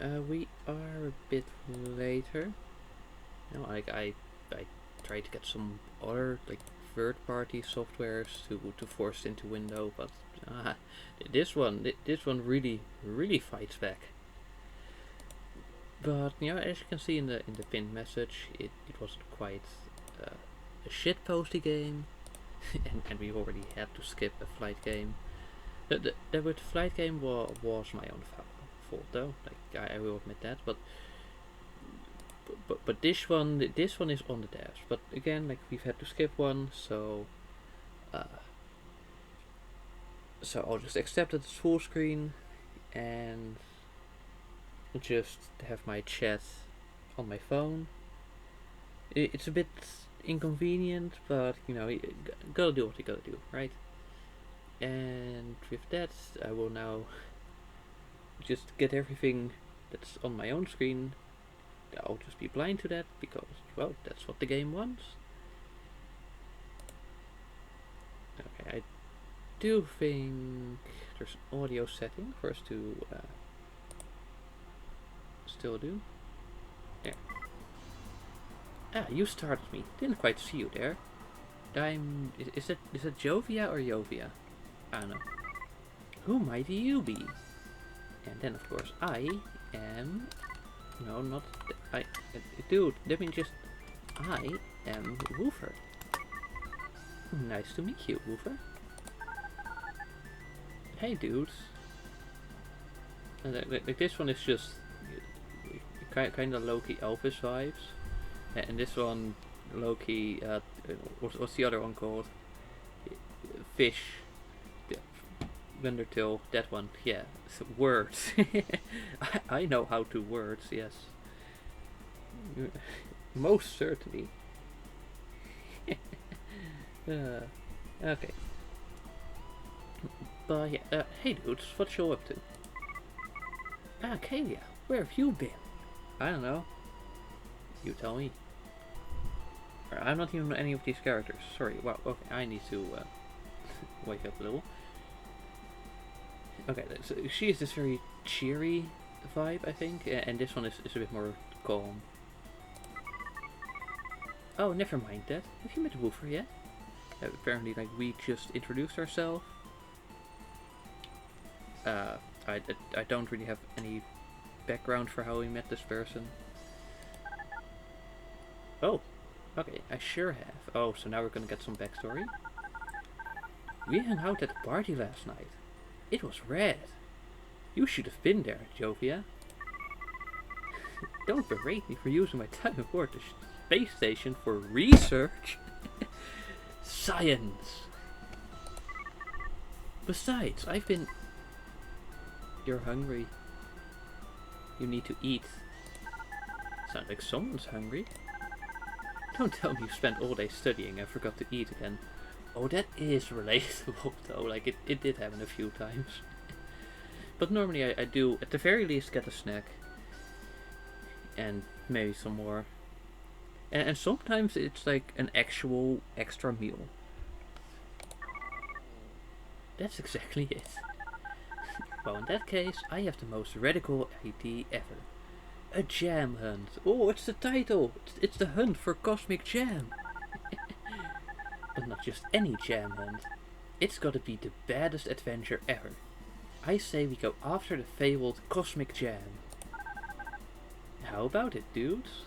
We are a bit later. I tried to get some other like third-party softwares to force into window, but uh, this one really fights back. But as you can see in the pinned message, it wasn't quite a shitposty game, and we already had to skip a flight game. The flight game was my own fault though. Like I will admit that, but this one is on the devs. But again, like we've had to skip one, uh, so I'll just accept it as full screen and just have my chat on my phone. It's a bit inconvenient, but you gotta do what you gotta do, right? And with that, I will now just get everything that's on my own screen. I'll just be blind to that because, well, that's what the game wants. Okay, I do think there's an audio setting for us to still do. There. Ah, you started me. Didn't quite see you there. Is it Jovia or Jovia? I don't know. Who might you be? And then of course I am. No, not I. Dude, let me just. I am Woofer. Nice to meet you, Woofer. Hey, dudes. Like this one is just kind of low-key Elvis vibes, and this one low-key. What's the other one called? Fish. Undertale, that one, yeah. Words. I know how to words, yes. Most certainly. Okay. But yeah, hey dudes, what you up to? Ah, Kalia, where have you been? I don't know. You tell me. I'm not even any of these characters. Sorry, wow, okay, I need to wake up a little. Okay, so she is this very cheery vibe, I think, and this one is a bit more calm. Oh, never mind that. Have you met Woofer yet? Apparently, like, we just introduced ourselves. I don't really have any background for how we met this person. Oh, okay, I sure have. Oh, so now we're gonna get some backstory. We hung out at a party last night. It was rad. You should have been there, Jovia. Don't berate me for using my time aboard the space station for research. Science. Besides, I've been... You're hungry. You need to eat. Sounds like someone's hungry. Don't tell me you spent all day studying and forgot to eat again. Oh, that is relatable though, like it did happen a few times. But normally I do, at the very least, get a snack. And maybe some more. And sometimes it's like an actual extra meal. That's exactly it. Well, in that case, I have the most radical idea ever. A jam hunt. Oh, it's the title! It's the hunt for cosmic jam! But not just any jam hunt. It's gotta be the baddest adventure ever. I say we go after the fabled cosmic jam. How about it, dudes?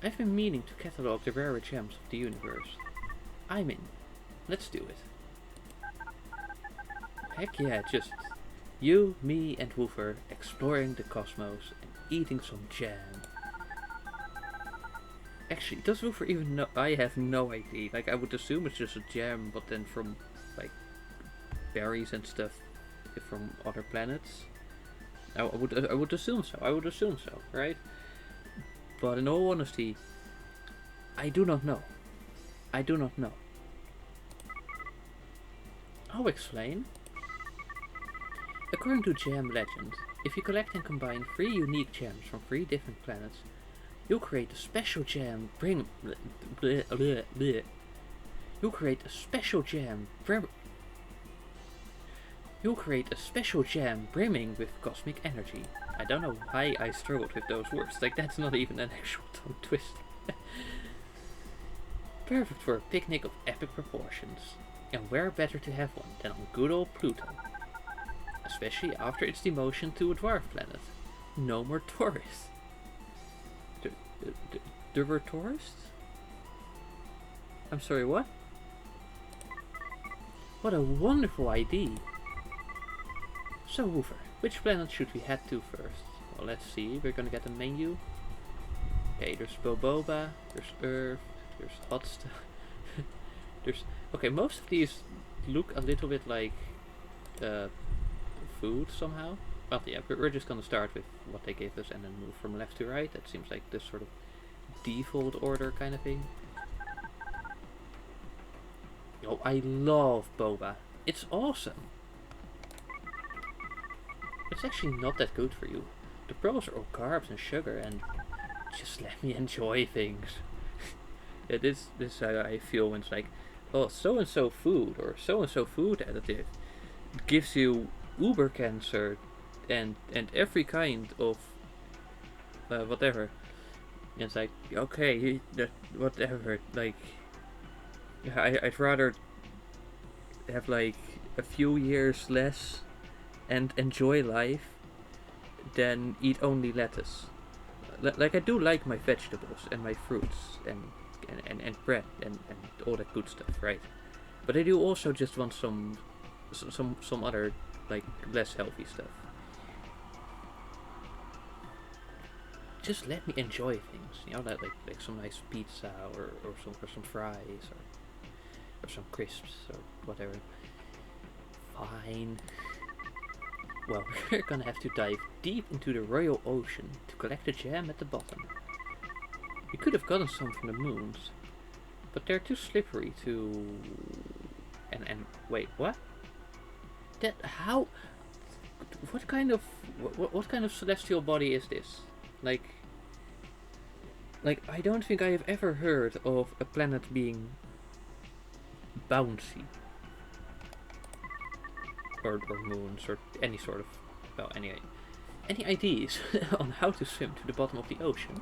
I've been meaning to catalog the rare gems of the universe. I'm in. Let's do it. Heck yeah, just you, me, and Woofer exploring the cosmos and eating some jam. Actually, does Woofer even know? I have no idea. Like, I would assume it's just a jam, but then from, like, berries and stuff from other planets. I would assume so. I would assume so, right? But in all honesty, I do not know. I do not know. I'll explain. According to Jam Legend, if you collect and combine 3 unique gems from 3 different planets, you'll create a special jam. You'll create a special jam. You'll create a special jam brimming with cosmic energy. I don't know why I struggled with those words. Like, that's not even an actual tongue twist. Perfect for a picnic of epic proportions. And where better to have one than on good old Pluto? Especially after its demotion to a dwarf planet. No more tourists. There were tourists? I'm sorry, what? What a wonderful idea. So, Woofer, which planet should we head to first? Well, let's see. We're gonna get a menu. Okay, there's Boboba, there's Earth, there's hot stuff. There's... Okay, most of these look a little bit like food somehow. Well, yeah, we're just gonna start with what they gave us and then move from left to right. That seems like this sort of default order kind of thing. Oh, I love boba. It's awesome. It's actually not that good for you. The pearls are all carbs and sugar, and just let me enjoy things. Yeah, this is how I feel when it's like, oh, so and so food or so and so food additive gives you uber cancer and every kind of whatever. And it's like, okay, whatever. Like, I'd rather have like a few years less and enjoy life than eat only lettuce. Like, I do like my vegetables and my fruits and bread and all that good stuff, right? But I do also just want some other, like, less healthy stuff. Just let me enjoy things, you know, like some nice pizza or some fries or some crisps or whatever. Fine. Well, we're gonna have to dive deep into the royal ocean to collect the gem at the bottom. We could have gotten some from the moons, but they're too slippery to... And wait, what? That how? What kind of celestial body is this? Like I don't think I have ever heard of a planet being bouncy. Or moons, or any sort of... Well, anyway. Any ideas on how to swim to the bottom of the ocean?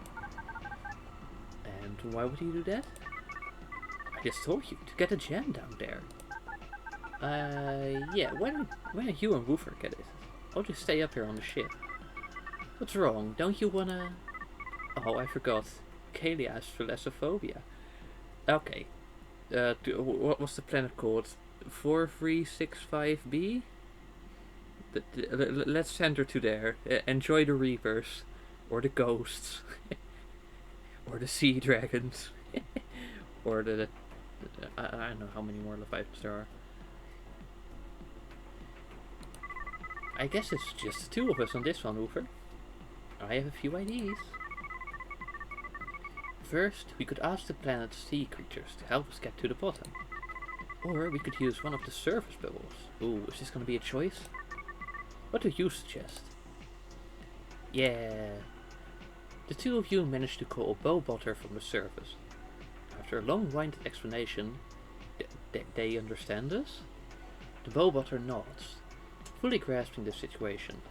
And why would you do that? I just told you, to get a gem down there. Yeah, why don't you and Woofer get it? I'll just stay up here on the ship. What's wrong? Don't you wanna... Oh, I forgot. Kalia has thalassophobia. Okay. What was the planet called? 4365b? Let's send her to there. Enjoy the reapers. Or the ghosts. Or the sea dragons. Or the... I don't know how many more Leviathans there are. I guess it's just the two of us on this one, Woofer. I have a few ideas. First, we could ask the planet's sea creatures to help us get to the bottom. Or we could use one of the surface bubbles. Ooh, is this gonna be a choice? What do you suggest? Yeah. The two of you managed to call Bowbotter from the surface. After a long-winded explanation, they understand us? The Bowbotter nods, fully grasping the situation.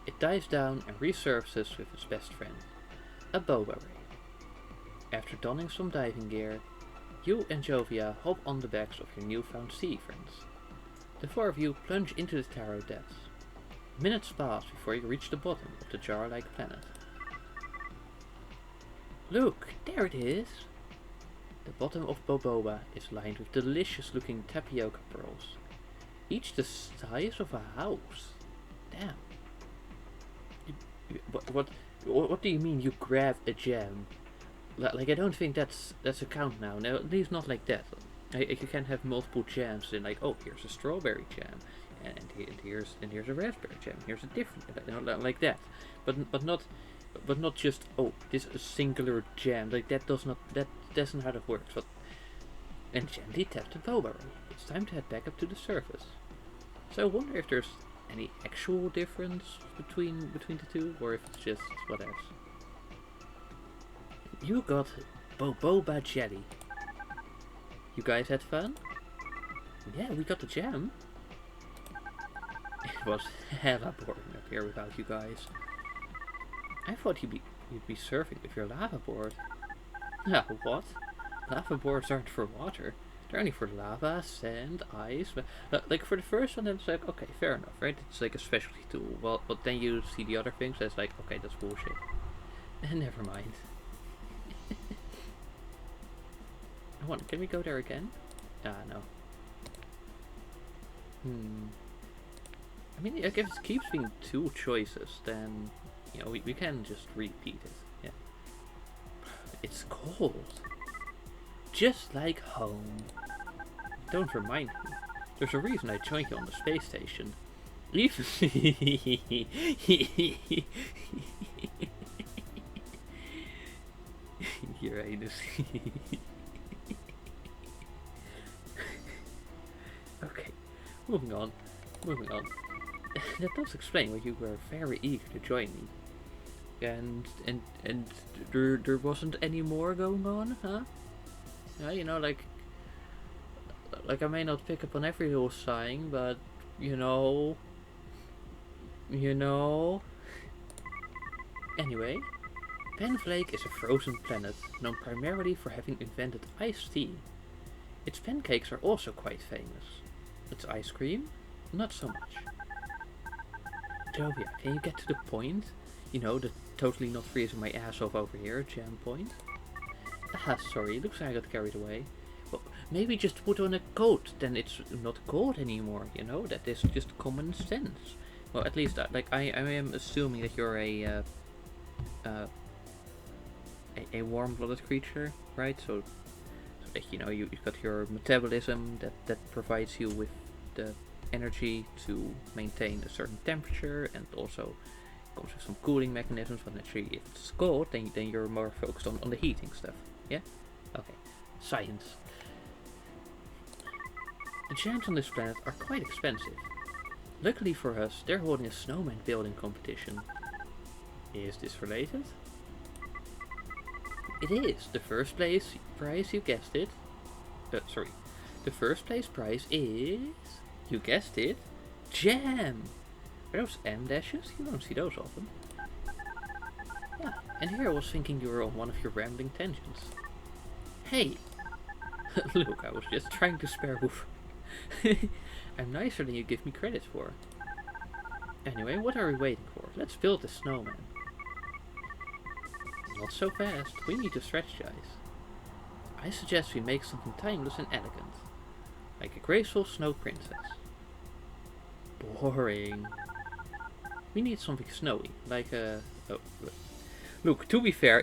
It dives down and resurfaces with its best friend, a boba ray. After donning some diving gear, you and Jovia hop on the backs of your newfound sea friends. The four of you plunge into the tarot depths. Minutes pass before you reach the bottom of the jar-like planet. Look, there it is! The bottom of Boboba is lined with delicious-looking tapioca pearls, each the size of a house. Damn. What do you mean you grab a gem? Like, I don't think that's a count now. No, at least not like that. You can have multiple gems and like, oh, here's a strawberry gem, and here's a raspberry gem. Here's a different, like that. But not just, oh, this is a singular gem. Like that doesn't how that works. But and gently tap the bow barrel. It's time to head back up to the surface. So I wonder if there's any actual difference between the two, or if it's just what else. You got Boboba jelly. You guys had fun? Yeah, we got the gem. It was hella boring up here without you guys. I thought you'd be surfing with your lava board. Yeah, what? Lava boards aren't for water. They're only for lava, sand, ice. Like for the first one, it's like, okay, fair enough, right? It's like a specialty tool. Well, but then you see the other things, that's like, okay, that's bullshit. Never mind. Can we go there again? Ah, no. I mean, if it keeps being two choices, then, you know, we can just repeat it. Yeah. It's cold. Just like home. Don't remind me. There's a reason I joined you on the space station. Even Uranus. Okay, moving on. That does explain why you were very eager to join me. And there wasn't any more going on, huh? Yeah, you know, like I may not pick up on every little sign, but you know. Anyway, Penflake is a frozen planet known primarily for having invented iced tea. Its pancakes are also quite famous. Its ice cream, not so much. Jovia, can you get to the point? You know, the totally not freezing my ass off over here, jam point. Ah, sorry, looks like I got carried away. Well, maybe just put on a coat, then it's not cold anymore, you know? That is just common sense. Well, at least, I am assuming that you're a warm-blooded creature, right? So that, you know, you've got your metabolism that provides you with the energy to maintain a certain temperature, and also comes with some cooling mechanisms. But naturally, if it's cold, then you're more focused on the heating stuff. Yeah? Okay. Science. The jams on this planet are quite expensive. Luckily for us, they're holding a snowman building competition. Is this related? It is. The first place prize, you guessed it. Sorry. The first place prize is... You guessed it. Jam! Are those M dashes? You don't see those often. Yeah, and here I was thinking you were on one of your rambling tangents. Hey! Look, I was just trying to spare Woof. I'm nicer than you give me credit for. Anyway, what are we waiting for? Let's build the snowman. Not so fast. We need to strategize. I suggest we make something timeless and elegant. Like a graceful snow princess. Boring. We need something snowy. Like a... Oh, look, to be fair,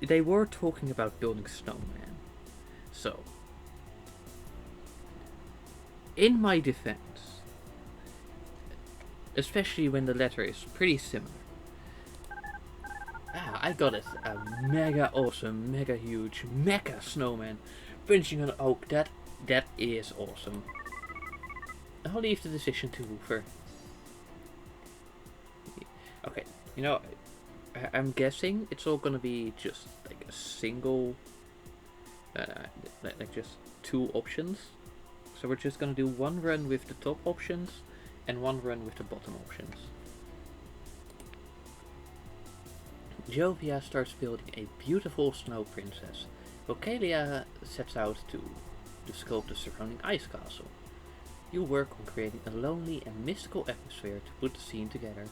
they were talking about building snowman. So... In my defense, especially when the letter is pretty similar. Ah, I got it. A mega awesome, mega huge, mecha snowman punching an oak. That is awesome. I'll leave the decision to Woofer. Okay, you know, I'm guessing it's all gonna be just like a single, like just two options. So we're just gonna do one run with the top options and one run with the bottom options. Jovia starts building a beautiful snow princess, while Kalia sets out to sculpt the surrounding ice castle. You work on creating a lonely and mystical atmosphere to put the scene together.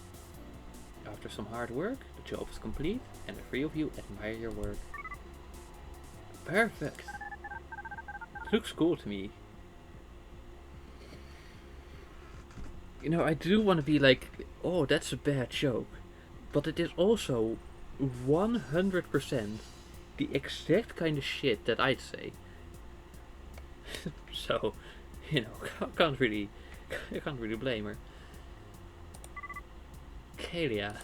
After some hard work, the job is complete, and the three of you admire your work. Perfect! Looks cool to me. You know, I do want to be like, oh, that's a bad joke. But it is also 100% the exact kind of shit that I'd say. So, you know, I can't really blame her. Kalia.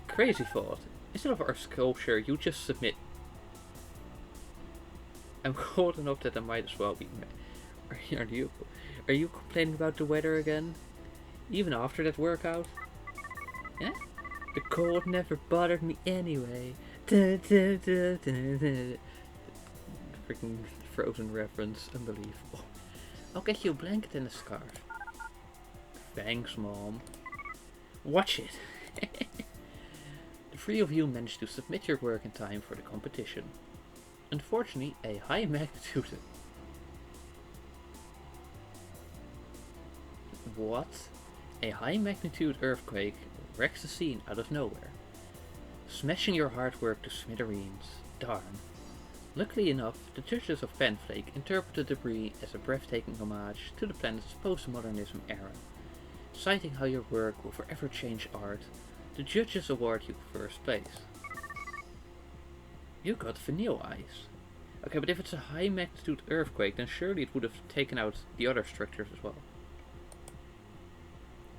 Crazy thought. Instead of our sculpture, you just submit. I'm cold enough that I might as well be. Are you complaining about the weather again? Even after that workout? Yeah? The cold never bothered me anyway. Freaking Frozen reference, unbelievable. I'll get you a blanket and a scarf. Thanks, Mom. Watch it! The three of you managed to submit your work in time for the competition. Unfortunately, a high magnitude... What? A high magnitude earthquake wrecks the scene out of nowhere, smashing your hard work to smithereens. Darn. Luckily enough, the judges of Penflake interpreted the debris as a breathtaking homage to the planet's postmodernism era. Citing how your work will forever change art, the judges award you first place. You got vanilla eyes. Okay, but if it's a high magnitude earthquake, then surely it would have taken out the other structures as well.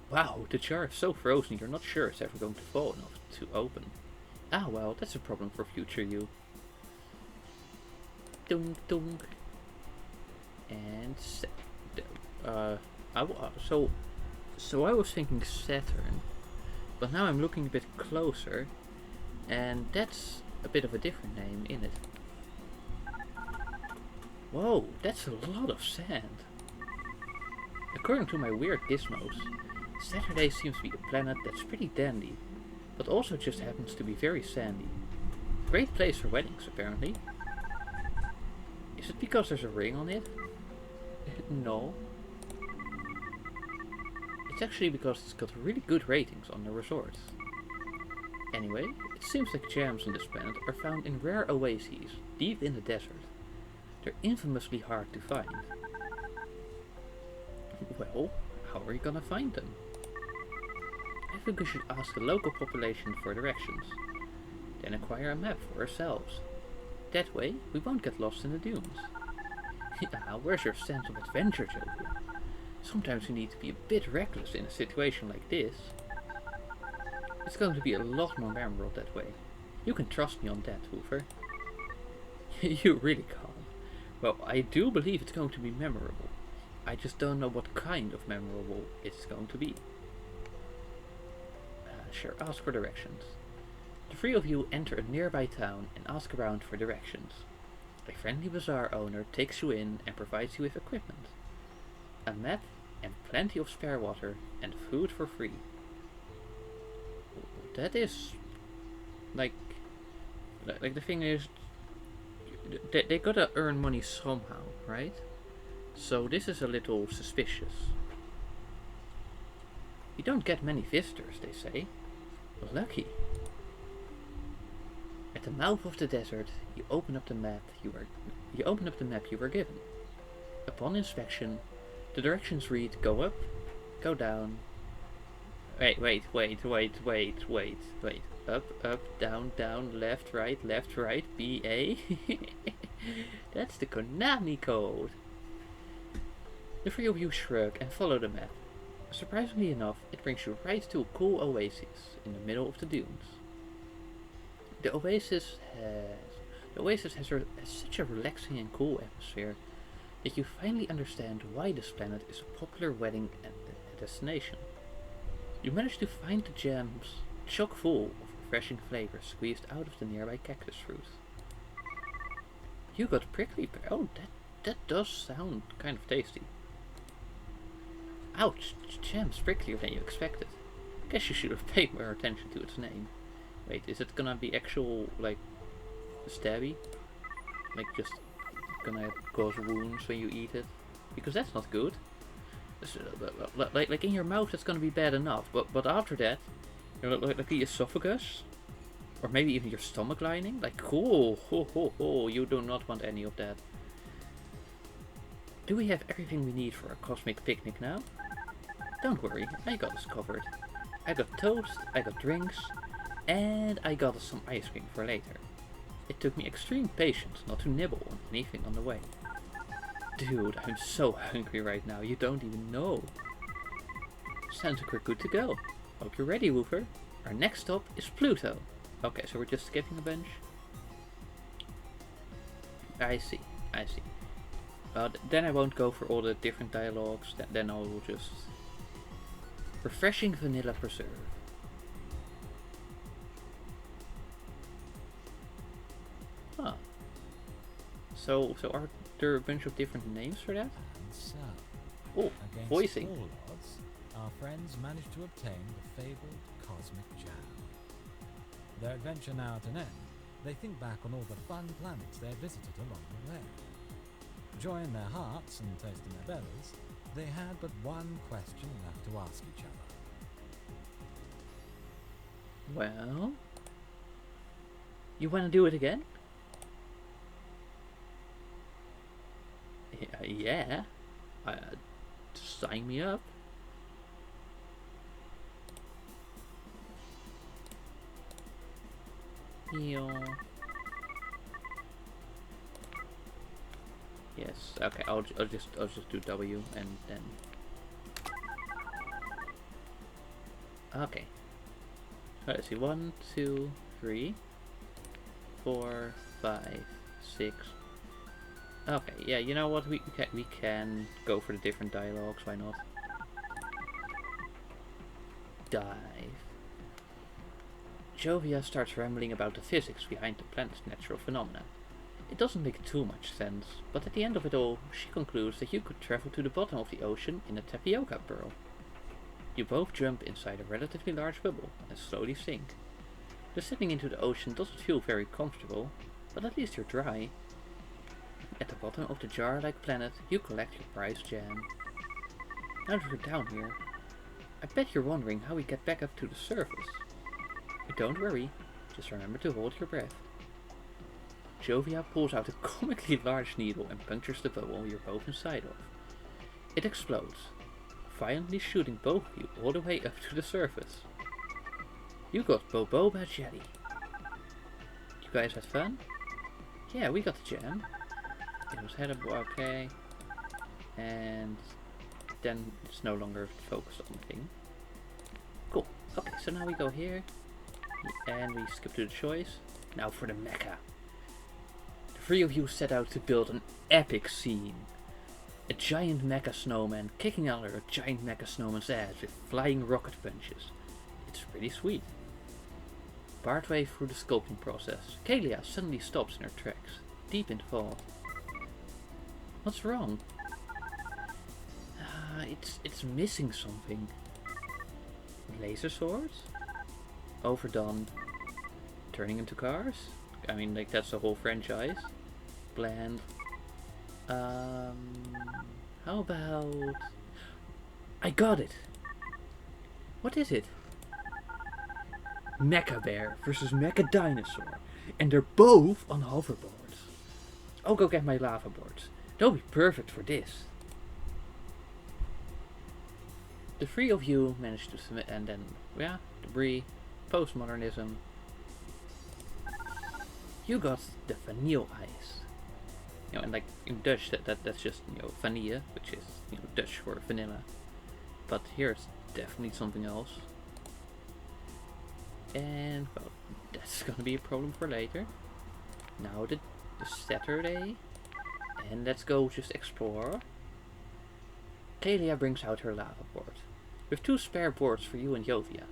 Wow, the jar is so frozen you're not sure it's ever going to fall enough to open. Ah well, that's a problem for future you. Dunk dunk. And so I was thinking Saturn, but now I'm looking a bit closer, and that's a bit of a different name in it. Whoa, that's a lot of sand. According to my weird gizmos, Saturday seems to be a planet that's pretty dandy, but also just happens to be very sandy. Great place for weddings, apparently. Is it because there's a ring on it? No. It's actually because it's got really good ratings on the resorts. Anyway, it seems like gems on this planet are found in rare oases, deep in the desert. They're infamously hard to find. Well, how are you gonna find them? I think we should ask the local population for directions, then acquire a map for ourselves. That way, we won't get lost in the dunes. Yeah, where's your sense of adventure, Joker? Sometimes you need to be a bit reckless in a situation like this. It's going to be a lot more memorable that way. You can trust me on that, Hoover. You really can't. Well, I do believe it's going to be memorable. I just don't know what kind of memorable it's going to be. Sure, ask for directions. The three of you enter a nearby town and ask around for directions. A friendly bazaar owner takes you in and provides you with equipment. A map and plenty of spare water and food for free. That is... Like the thing is... They gotta earn money somehow, right? So this is a little suspicious. You don't get many visitors, they say. Lucky. At the mouth of the desert, you open up the map you were given. Upon inspection, the directions read: go up, go down. Wait. Up, down, left, right, B-A. That's the Konami code. The three of you shrug and follow the map. Surprisingly enough, it brings you right to a cool oasis in the middle of the dunes. The oasis has such a relaxing and cool atmosphere that you finally understand why this planet is a popular wedding destination. You manage to find the gems chock full of refreshing flavors squeezed out of the nearby cactus fruit. You got prickly pear. Oh, that does sound kind of tasty. Ouch, gem's pricklier than you expected. Guess you should have paid more attention to its name. Wait, is it gonna be actual, like, stabby? Like, just gonna cause wounds when you eat it? Because that's not good. Like in your mouth, that's gonna be bad enough. But after that, you know, like the esophagus, or maybe even your stomach lining. Like, cool, you do not want any of that. Do we have everything we need for a cosmic picnic now? Don't worry, I got us covered. I got toast, I got drinks, and I got us some ice cream for later. It took me extreme patience not to nibble on anything on the way. Dude, I'm so hungry right now, you don't even know. Sounds like we're good to go. Hope you're ready, Woofer. Our next stop is Pluto. Okay, so we're just skipping a bunch. I see. Then I won't go for all the different dialogues, then I will just... Refreshing vanilla preserve. Huh. So are there a bunch of different names for that? So, Oh, Against voicing. all odds, our friends managed to obtain the fabled cosmic jam. Their adventure now at an end, they think back on all the fun planets they had visited along the way. Joy in their hearts and taste in their bellies, they had but one question left to ask each other. Well, you want to do it again? Yeah. Sign me up. Yes. Okay. I'll just do W and then. Okay. Let's see. 1, 2, 3, 4, 5, 6. Okay. Yeah. You know what? We can go for the different dialogues. Why not? Dive. Jovia starts rambling about the physics behind the planet's natural phenomena. It doesn't make too much sense, but at the end of it all, she concludes that you could travel to the bottom of the ocean in a tapioca burrow. You both jump inside a relatively large bubble and slowly sink. Descending into the ocean doesn't feel very comfortable, but at least you're dry. At the bottom of the jar-like planet, you collect your prized jam. Now that we're down here, I bet you're wondering how we get back up to the surface. But don't worry, just remember to hold your breath. Jovia pulls out a comically large needle and punctures the bubble you're both inside of. It explodes, violently shooting both of you all the way up to the surface. You got Boboba Jelly. You guys had fun? Yeah, we got the jam. It was headable, okay. And then it's no longer focused on the thing. Cool. Okay, so now we go here. And we skip to the choice. Now for the mecha. The three of you set out to build an epic scene. A giant mecha snowman kicking under a giant mecha snowman's ass with flying rocket punches. It's pretty sweet. Partway through the sculpting process, Kalia suddenly stops in her tracks, deep in thought. What's wrong? It's missing something. Laser swords? Overdone. Turning into cars? I mean, like, that's the whole franchise. Bland. How about... I got it! What is it? Mecha Bear versus Mecha Dinosaur. And they're both on hoverboards. I'll go get my lava boards. They'll be perfect for this. The three of you managed to submit, and then, yeah, debris, postmodernism. You got the vanille ice. You know, and like in Dutch, that's just, you know, vanille, which is, you know, Dutch for vanilla. But here it's definitely something else. And, well, that's gonna be a problem for later. Now the Saturday. And let's go just explore. Kalia brings out her lava board, with 2 spare boards for you and Jovia.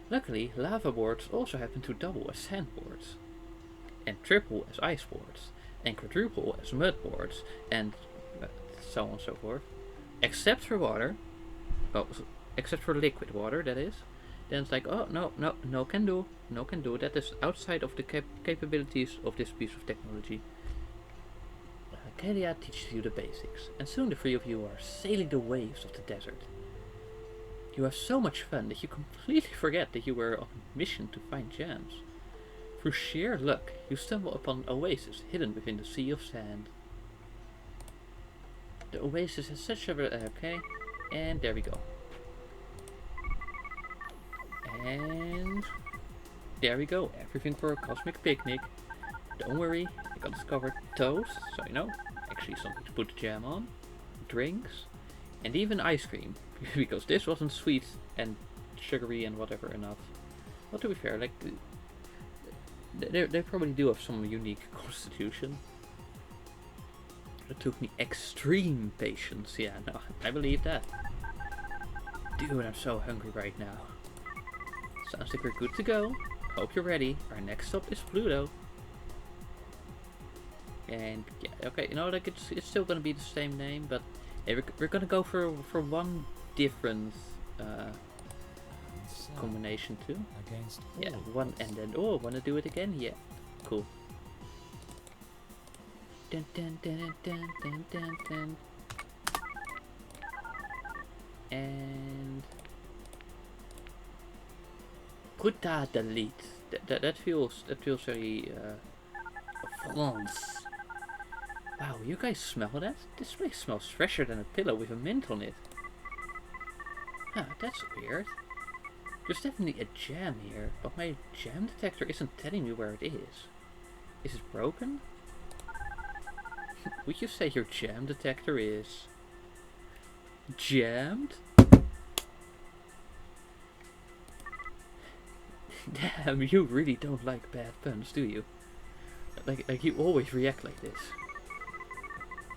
Luckily, lava boards also happen to double as sand boards, and triple as ice boards, and quadruple as mud boards, and so on and so forth. Except for water, well, except for liquid water, that is. Then it's like, oh, no can do. That is outside of the capabilities of this piece of technology. Kalia teaches you the basics, and soon the three of you are sailing the waves of the desert. You have so much fun that you completely forget that you were on a mission to find gems. Through sheer luck, you stumble upon an oasis hidden within the sea of sand. The oasis has such a... okay, and there we go. And... there we go, everything for a cosmic picnic. Don't worry, I got discovered toast, so you know, actually something to put the jam on, drinks, and even ice cream, because this wasn't sweet and sugary and whatever enough. Well, to be fair, like, they probably do have some unique constitution. It took me extreme patience, yeah, no, I believe that. Dude, I'm so hungry right now. Sounds like we're good to go. Hope you're ready. Our next stop is Pluto. And yeah, okay, you know, like it's still gonna be the same name, but Hey, we're gonna go for one different And so, combination too. against Yeah, all one odds, and then wanna do it again? Yeah, cool. Dun dun dun dun dun dun dun. And Puta delete. That feels very France. Wow, you guys smell that? This place smells fresher than a pillow with a mint on it. Huh, that's weird. There's definitely a jam here, but my jam detector isn't telling me where it is. Is it broken? Would you say your jam detector is jammed? Damn, you really don't like bad puns, do you? Like you always react like this.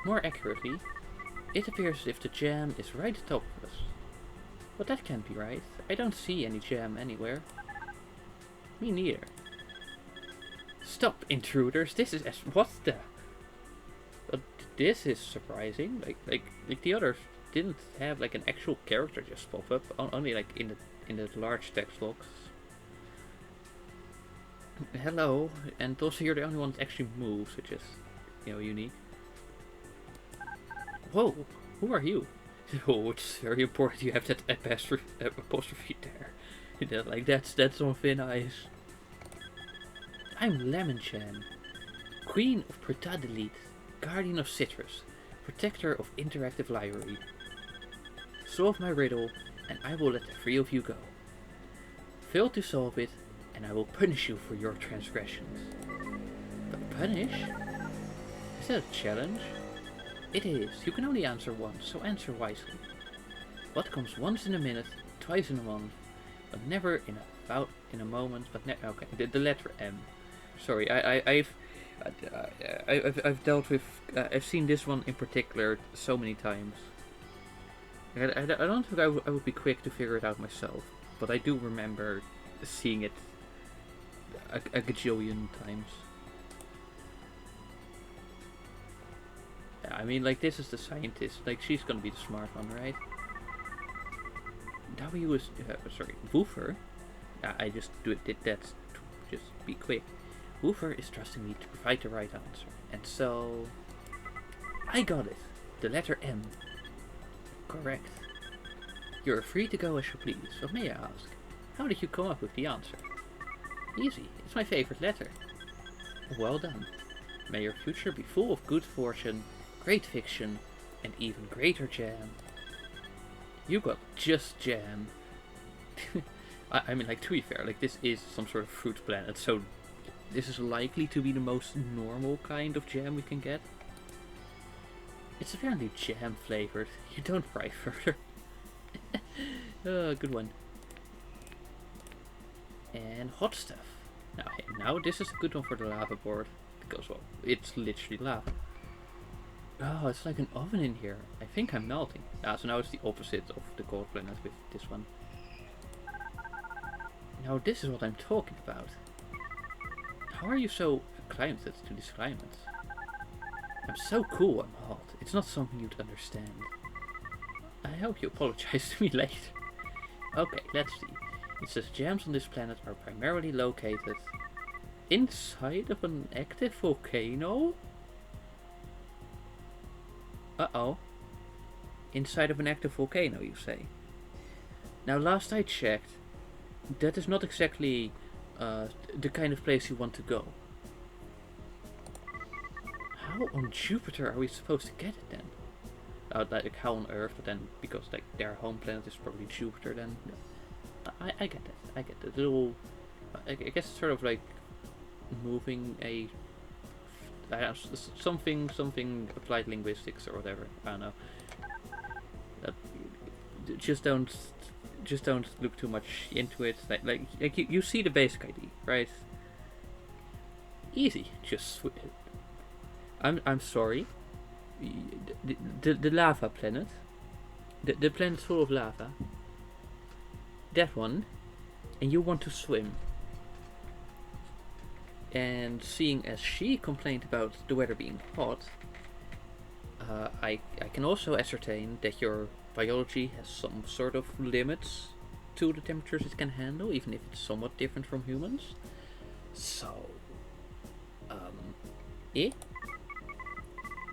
More accurately, it appears as if the jam is right atop of us. But that can't be right. I don't see any jam anywhere. Me neither. Stop, intruders! This is what the? This is surprising. Like the others didn't have like an actual character just pop up. Only like in the large text box. Hello, and also you're the only one that actually moves, which is, unique. Whoa, who are you? Oh, it's very important you have that apostrophe there. Like that's on thin ice. I'm Lemon Chan, Queen of Pertadelete, Guardian of Citrus, Protector of Interactive Library. Solve my riddle, and I will let the three of you go. Fail to solve it, and I will punish you for your transgressions. But punish? Is that a challenge? It is. You can only answer once, so answer wisely. What comes once in a minute, twice in a month, but never in a moment, but okay, the letter M. Sorry, I've dealt with. I've seen this one in particular so many times. I don't think I would be quick to figure it out myself, but I do remember seeing it a gajillion times. Yeah, I mean, like, this is the scientist. Like, she's gonna be the smart one, right? W is sorry, Woofer. I just did that to just be quick. Woofer is trusting me to provide the right answer, and so I got it. The letter M. Correct. You're free to go as you please, but may I ask, how did you come up with the answer? Easy. It's my favorite letter. Well done. May your future be full of good fortune, great fiction, and even greater jam. You got just jam. I mean, like, to be fair, like, this is some sort of fruit planet, so this is likely to be the most normal kind of jam we can get. It's apparently jam flavored. You don't write further. Good one. And hot stuff. Now this is a good one for the lava board, because, well, it's literally lava. Oh, it's like an oven in here. I think I'm melting. So now it's the opposite of the cold planet with this one. Now this is what I'm talking about. How are you so acclimated to this climate? I'm so cool, I'm hot. It's not something you'd understand. I hope you apologize to me later. Okay, let's see. It says jams on this planet are primarily located inside of an active volcano? Uh-oh. Inside of an active volcano, you say? Now, last I checked, that is not exactly the kind of place you want to go. How on Jupiter are we supposed to get it then? Like how on Earth, but then because like their home planet is probably Jupiter, then I get that. I get that little. I guess it's sort of like moving a something applied linguistics or whatever. I don't know. Just don't look too much into it. Like you see the basic idea, right? Easy. Just I'm sorry. The lava planet. The planet full of lava. That one. And you want to swim. And seeing as she complained about the weather being hot, I can also ascertain that your biology has some sort of limits to the temperatures it can handle, even if it's somewhat different from humans. So, eh?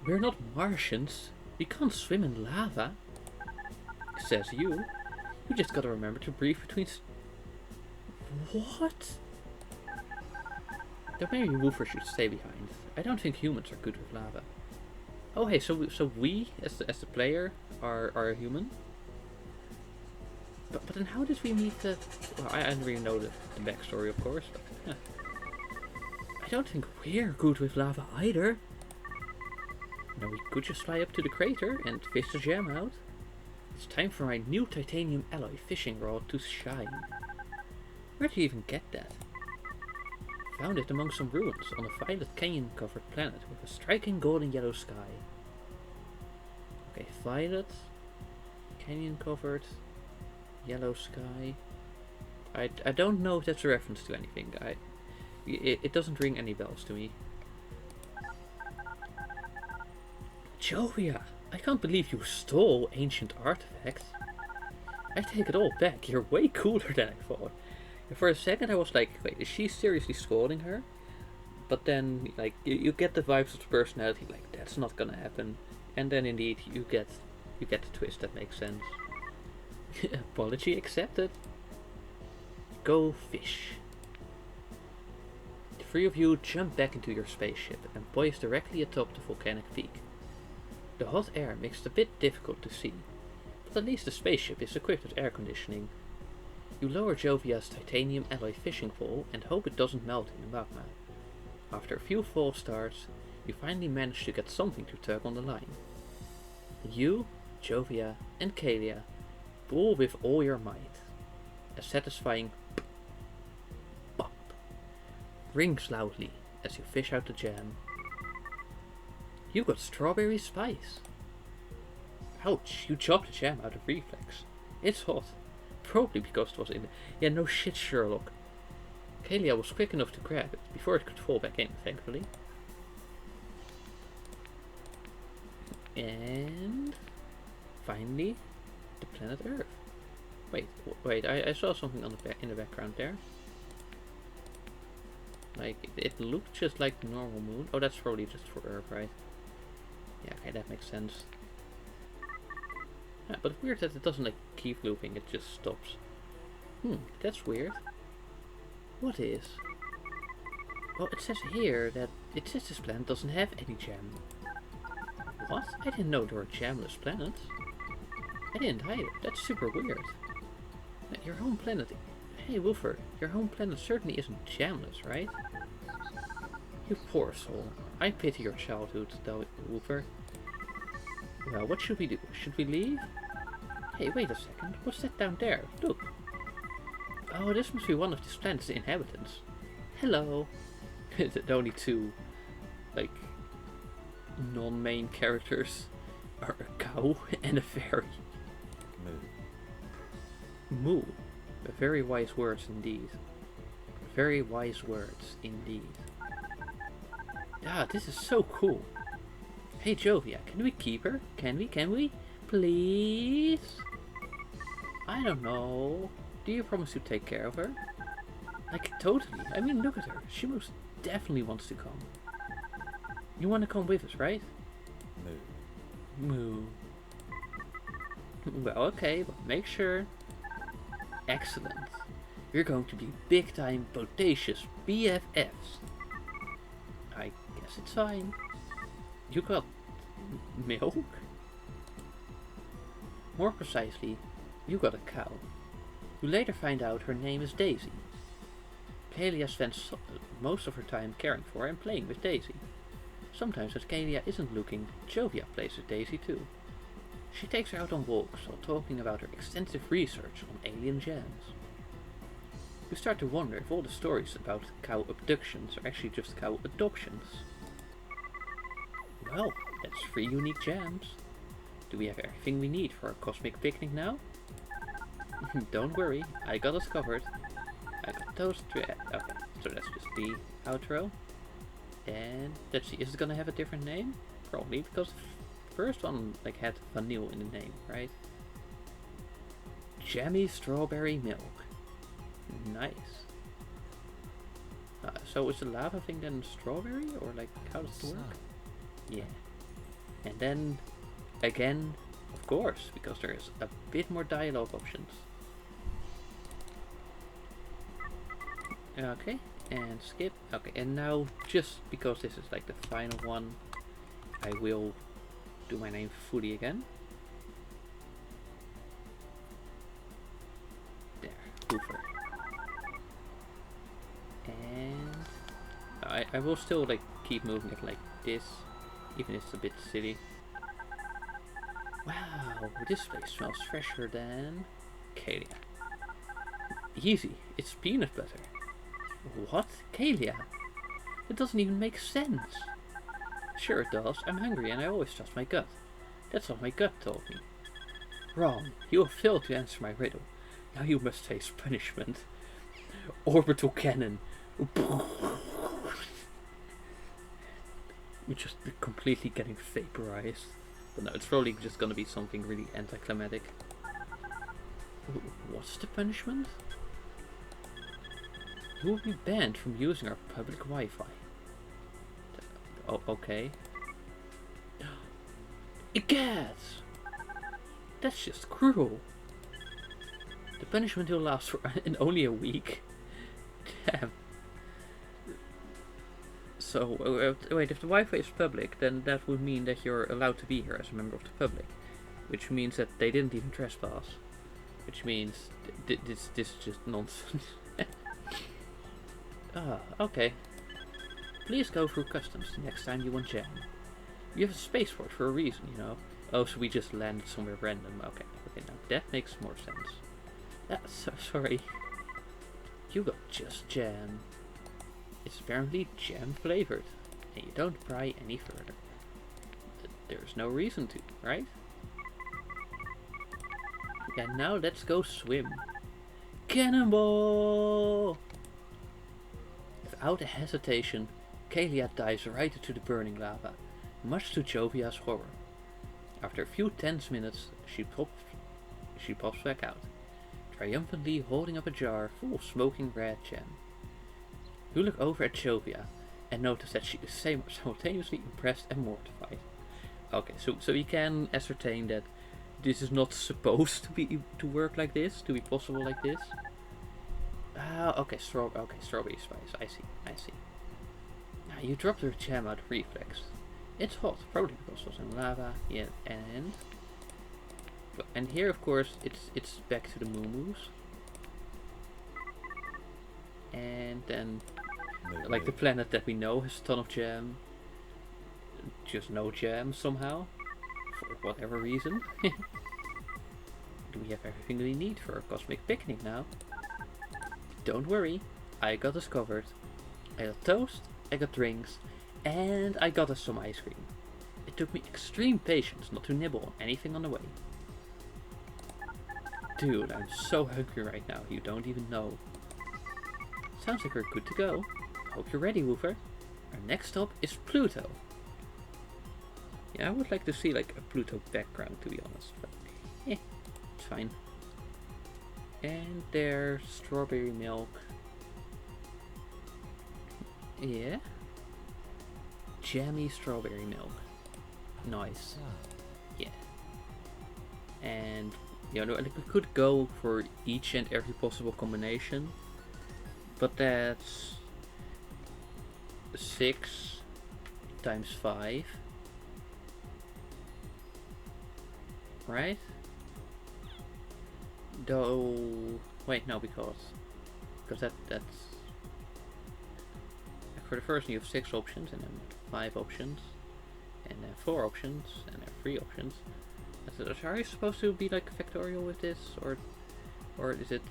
We're not Martians. We can't swim in lava. Says you. You just gotta remember to breathe between. What? Then maybe Woofer should stay behind. I don't think humans are good with lava. Oh hey, so we as the player are a human. But then how did we meet the? Well, I don't really know the backstory, of course. But, I don't think we're good with lava either. Now we could just fly up to the crater and fish the gem out. It's time for my new titanium alloy fishing rod to shine. Where'd you even get that? Found it among some ruins on a violet canyon-covered planet with a striking golden yellow sky. Okay, violet, canyon-covered, yellow sky. I don't know if that's a reference to anything. It doesn't ring any bells to me. Jovia, I can't believe you stole ancient artifacts. I take it all back. You're way cooler than I thought. For a second I was like, wait, is she seriously scolding her? But then, like, you get the vibes of the personality, like, that's not gonna happen. And then indeed, you get the twist that makes sense. Apology accepted. Go fish. The three of you jump back into your spaceship and poise directly atop the volcanic peak. The hot air makes it a bit difficult to see, but at least the spaceship is equipped with air conditioning. You lower Jovia's titanium alloy fishing pole and hope it doesn't melt in the magma. After a few false starts, you finally manage to get something to tug on the line. You, Jovia, and Kalia pull with all your might. A satisfying pop rings loudly as you fish out the jam. You got strawberry spice. Ouch, you chopped the jam out of reflex. It's hot. Probably because it was in. Yeah, no shit, Sherlock. Kalia was quick enough to grab it before it could fall back in, thankfully. And finally, the planet Earth. Wait, I saw something on in the background there. Like, it looked just like the normal moon. Oh, that's probably just for Earth, right? Yeah, okay, that makes sense. Yeah, but weird that it doesn't like keep looping, it just stops. That's weird. What is? Well, it says here that this planet doesn't have any gem. What? I didn't know there were gemless planets. I didn't either. That's super weird. Your home planet... Hey, Woofer, your home planet certainly isn't gemless, right? You poor soul. I pity your childhood, though, Woofer. Well, what should we do? Should we leave? Hey, wait a second. What's that down there? Look. Oh, this must be one of this planet's inhabitants. Hello. The only two, like, non-main characters are a cow and a fairy. Moo. Very wise words indeed. Very wise words indeed. Ah, this is so cool. Hey Jovia, can we keep her? Can we? Please? I don't know. Do you promise to take care of her? Like, totally. I mean, look at her. She most definitely wants to come. You want to come with us, right? Moo. Well, okay, but make sure. Excellent. You're going to be big-time, bodacious BFFs. I guess it's fine. You got milk? More precisely, you got a cow. You later find out her name is Daisy. Kalia spends most of her time caring for and playing with Daisy. Sometimes when Kalia isn't looking, Jovia plays with Daisy too. She takes her out on walks while talking about her extensive research on alien gems. You start to wonder if all the stories about cow abductions are actually just cow adoptions. Well, that's 3 unique gems. Do we have everything we need for a cosmic picnic now? Don't worry, I got us covered. I got those 3. Okay, so that's just the outro. And let's see, is it gonna have a different name? Probably, because first one like had vanilla in the name, right? Jammy strawberry milk. Nice. So is the lava thing then strawberry, or like how does it work? Yeah. And then again, of course, because there is a bit more dialogue options. Okay, and skip. Okay, and now just because this is like the final one, I will do my name fully again. There, Hoover. And I will still like keep moving it like this, even if it's a bit silly. Wow, this place smells fresher than Kalia. Easy, it's peanut butter. What? Kalia? That doesn't even make sense. Sure it does, I'm hungry and I always trust my gut. That's what my gut told me. Wrong, you have failed to answer my riddle. Now you must face punishment. Orbital cannon. We're just completely getting vaporized. But no, it's probably just gonna be something really anticlimactic. What's the punishment? You will be banned from using our public Wi-Fi. Oh, okay. Egads! That's just cruel. The punishment will last for only a week. Damn. So, wait, if the Wi-Fi is public, then that would mean that you're allowed to be here as a member of the public. Which means that they didn't even trespass. Which means this is just nonsense. Ah, okay. Please go through customs next time you want jam. You have a spaceport for a reason, you know. Oh, so we just landed somewhere random. Okay, now that makes more sense. So sorry. You got just jam. It's apparently jam flavored, and you don't pry any further. There's no reason to, right? And now let's go swim. Cannonball! Without a hesitation, Kalia dives right into the burning lava, much to Jovia's horror. After a few tense minutes, she pops back out, triumphantly holding up a jar full of smoking red jam. You look over at Jovia and notice that she is simultaneously impressed and mortified. Okay, so we can ascertain that this is not supposed to work like this, to be possible like this. Okay, strawberry spice. I see. Now you drop the jam out of reflex. It's hot, probably because it was in lava. Yeah, and here, of course, it's back to the moo-moos. And then, like the planet that we know has a ton of jam, just no jam somehow, for whatever reason. Do we have everything we need for a cosmic picnic now? Don't worry, I got us covered. I got toast, I got drinks, and I got us some ice cream. It took me extreme patience not to nibble on anything on the way. Dude, I'm so hungry right now, you don't even know. Sounds like we're good to go. Hope you're ready, Woofer. Our next stop is Pluto. Yeah, I would like to see like a Pluto background, to be honest, but it's fine. And there's strawberry milk. Yeah. Jammy strawberry milk. Nice. Yeah. And you know, like we could go for each and every possible combination, but that's 6 times 5, right? Though, wait, no, because that's for the first one you have 6 options, and then 5 options, and then 4 options, and then 3 options. So are you supposed to be like factorial with this, or is it,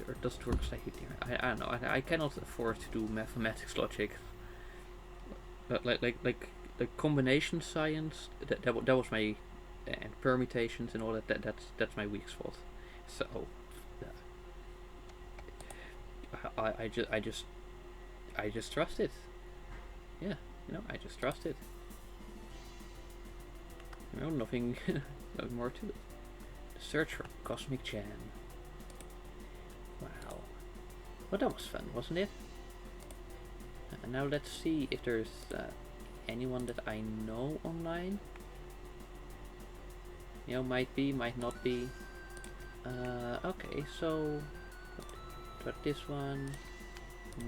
or does it work slightly different? I don't know. I cannot afford to do mathematics logic. Like combination science. That was my, and permutations and all that. That's my weak spot. So I just trust it. Yeah, you know, I just trust it. No, nothing, nothing more to it. The search for Cosmic Gem. Wow. Well, that was fun, wasn't it? And now let's see if there's anyone that I know online. You know, might be, might not be. Okay, so try this one.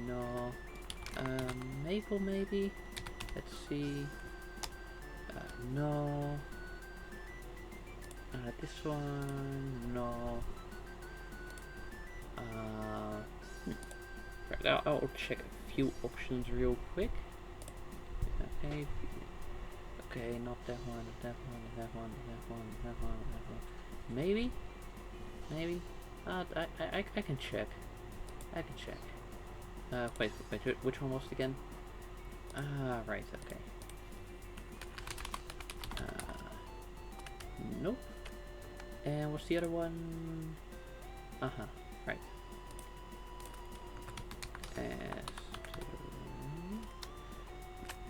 No. Maple maybe. Let's see. No. This one. No. Right, I'll check a few options real quick. Okay. Okay, not that one, that one, that one, that one, that one, that one. Maybe? Maybe? I can check. I can check. Wait, which one was it again? Right, okay. Nope. And what's the other one? Right.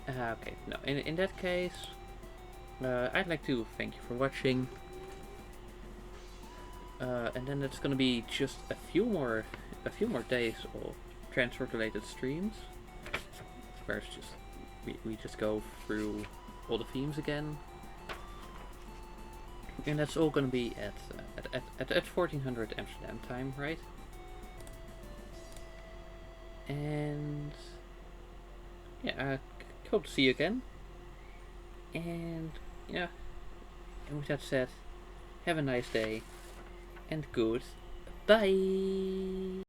Okay, no, in that case, I'd like to thank you for watching. And then it's gonna be just a few more days of transport related streams, where it's just we just go through all the themes again, and that's all gonna be at 1400 Amsterdam time, right? And yeah, hope to see you again. And yeah, and with that said, have a nice day and good bye.